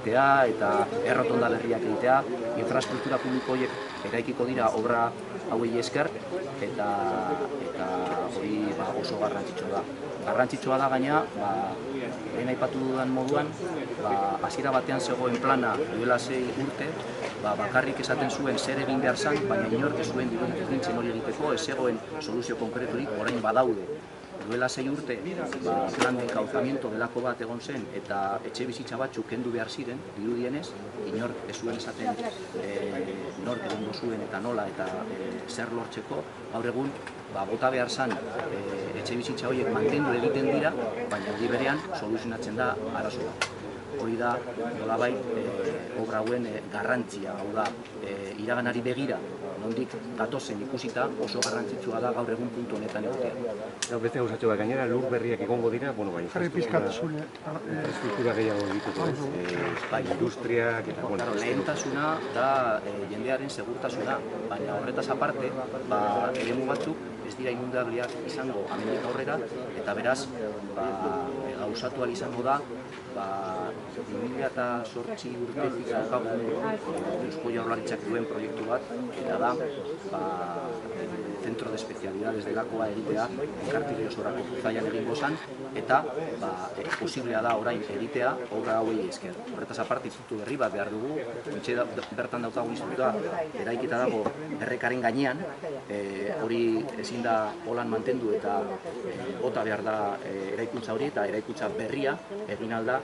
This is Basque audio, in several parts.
egitea eta errotonda berriak egitea, infrastruktura publiko horiek eraikiko dira obra hauei esker, eta hori oso garrantzitsua da. Garrantzitsua da gaina, lehen aipatu dudan moduan, hasiera batean zegoen plana duela 6 urte, bakarrik esaten zuen zer egin behar zen, baina inork ez zuen diruditzen hori egiteko, ez zegoen soluzio konkreturik, orain badaude. Duela 6 urte, plan de encauzamiento delako bat egon zen, eta etxe bizitza batzuk kendu behar ziren, dirudienez, inork ez zuen esaten nork egongo zuen eta nola eta zer lortzeko, gaur egun, bota behar zen etxe bizitza horiek mantendu egiten dira, baina aldi berean soluzionatzen da arazoa. Hori da, nolabait, obra hauen garrantzia, hau da, iraganari begira, nondik gatozen ikusita, oso garrantzitsua da gaur egun puntu honetan egotea. Beste gauzatxo bat, gainera lur berriak egongo dira, infrastruktura gehiago dituko, industriak eta... Lehentasuna da jendearen segurtasuna, baina horretaz aparte, eremu batzuk ez dira inundabliak izango hemendik aurrera, eta beraz, gauzatu ahal izango da, 2008 urtetik daukagu Eusko Jaurlaritzak duen proiektu bat, eta da, Centro de Especialidades delakoa egitea, Enkarterri osorako Zaian egingo zen, eta posiblea da orain egitea obra hauei esker. Horretaz aparte, institutu berri bat behar dugu, bertan daukagun institutua eraikita dago errekaren gainean, hori ezin da holan mantendu eta bota behar da eraikuntza hori, eta eraikuntza berria egin alda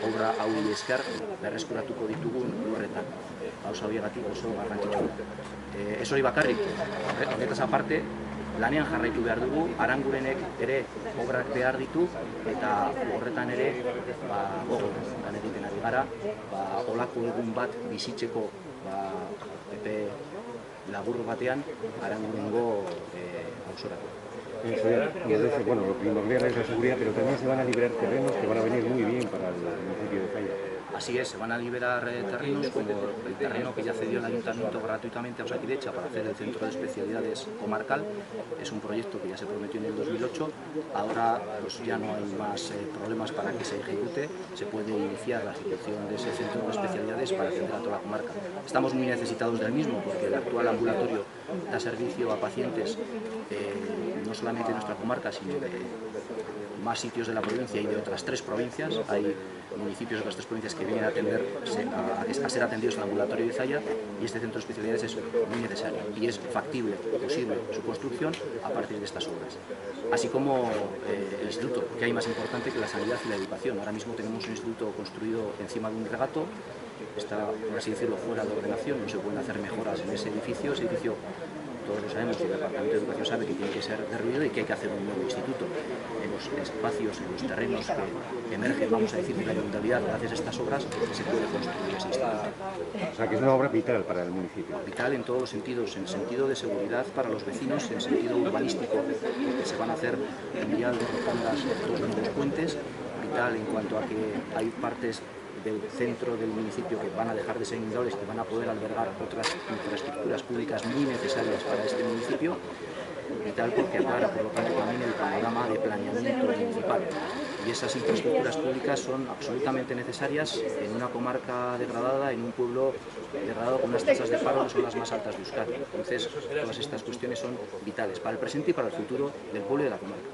obra hauei esker berreskuratuko ditugun lurretan. Gauza horiegatik oso garrantzitsua. Ez hori bakarrik, honetaz aparte, lanean jarraitu behar dugu, Arangurenek ere obrak behar ditu, eta horretan ere lan egiten ari gara, olako egun bat bizitzeko epe labur batean Arangurengo ausorako. Bueno, lo primordial es la seguridad, pero también se van a liberar terrenos que van a venir muy bien para el municipio de Zalla. Así es, se van a liberar terrenos como el terreno que ya cedió el Ayuntamiento gratuitamente a Osakidecha para hacer el Centro de Especialidades Comarcal. Es un proyecto que ya se prometió en el 2008, ahora pues ya no hay más problemas para que se ejecute, se puede iniciar la ejecución de ese Centro de Especialidades para atender a toda la comarca. Estamos muy necesitados del mismo porque el actual ambulatorio da servicio a pacientes no solamente de nuestra comarca, sino de más sitios de la provincia y de otras 3 provincias. Hay municipios de otras 3 provincias que vienen a ser atendidos en el ambulatorio de Zalla, y este centro de especialidades es muy necesario y es factible, posible su construcción a partir de estas obras. Así como el instituto, que hay más importante que la sanidad y la educación. Ahora mismo tenemos un instituto construido encima de un regato, está, por así decirlo, fuera de ordenación, no se pueden hacer mejoras en ese edificio. Todos lo sabemos, y el Departamento de Educación sabe que tiene que ser derruido y que hay que hacer un nuevo instituto. En los espacios, en los terrenos que emergen, vamos a decir, de la inundabilidad gracias a estas obras, se puede construir ese instituto. O sea, que es una obra vital para el municipio. Vital en todos los sentidos, en sentido de seguridad para los vecinos, en sentido urbanístico, porque se van a hacer un vial de rotondas, 2 nuevos puentes, vital en cuanto a que hay partes del centro del municipio que van a dejar de ser inundables, que van a poder albergar otras infraestructuras públicas muy necesarias para este municipio, y tal porque aclara, por lo tanto, también el panorama de planeamiento municipal. Y esas infraestructuras públicas son absolutamente necesarias en una comarca degradada, en un pueblo degradado con unas tasas de paro que son las más altas de Euskadi. Entonces, todas estas cuestiones son vitales para el presente y para el futuro del pueblo y de la comarca.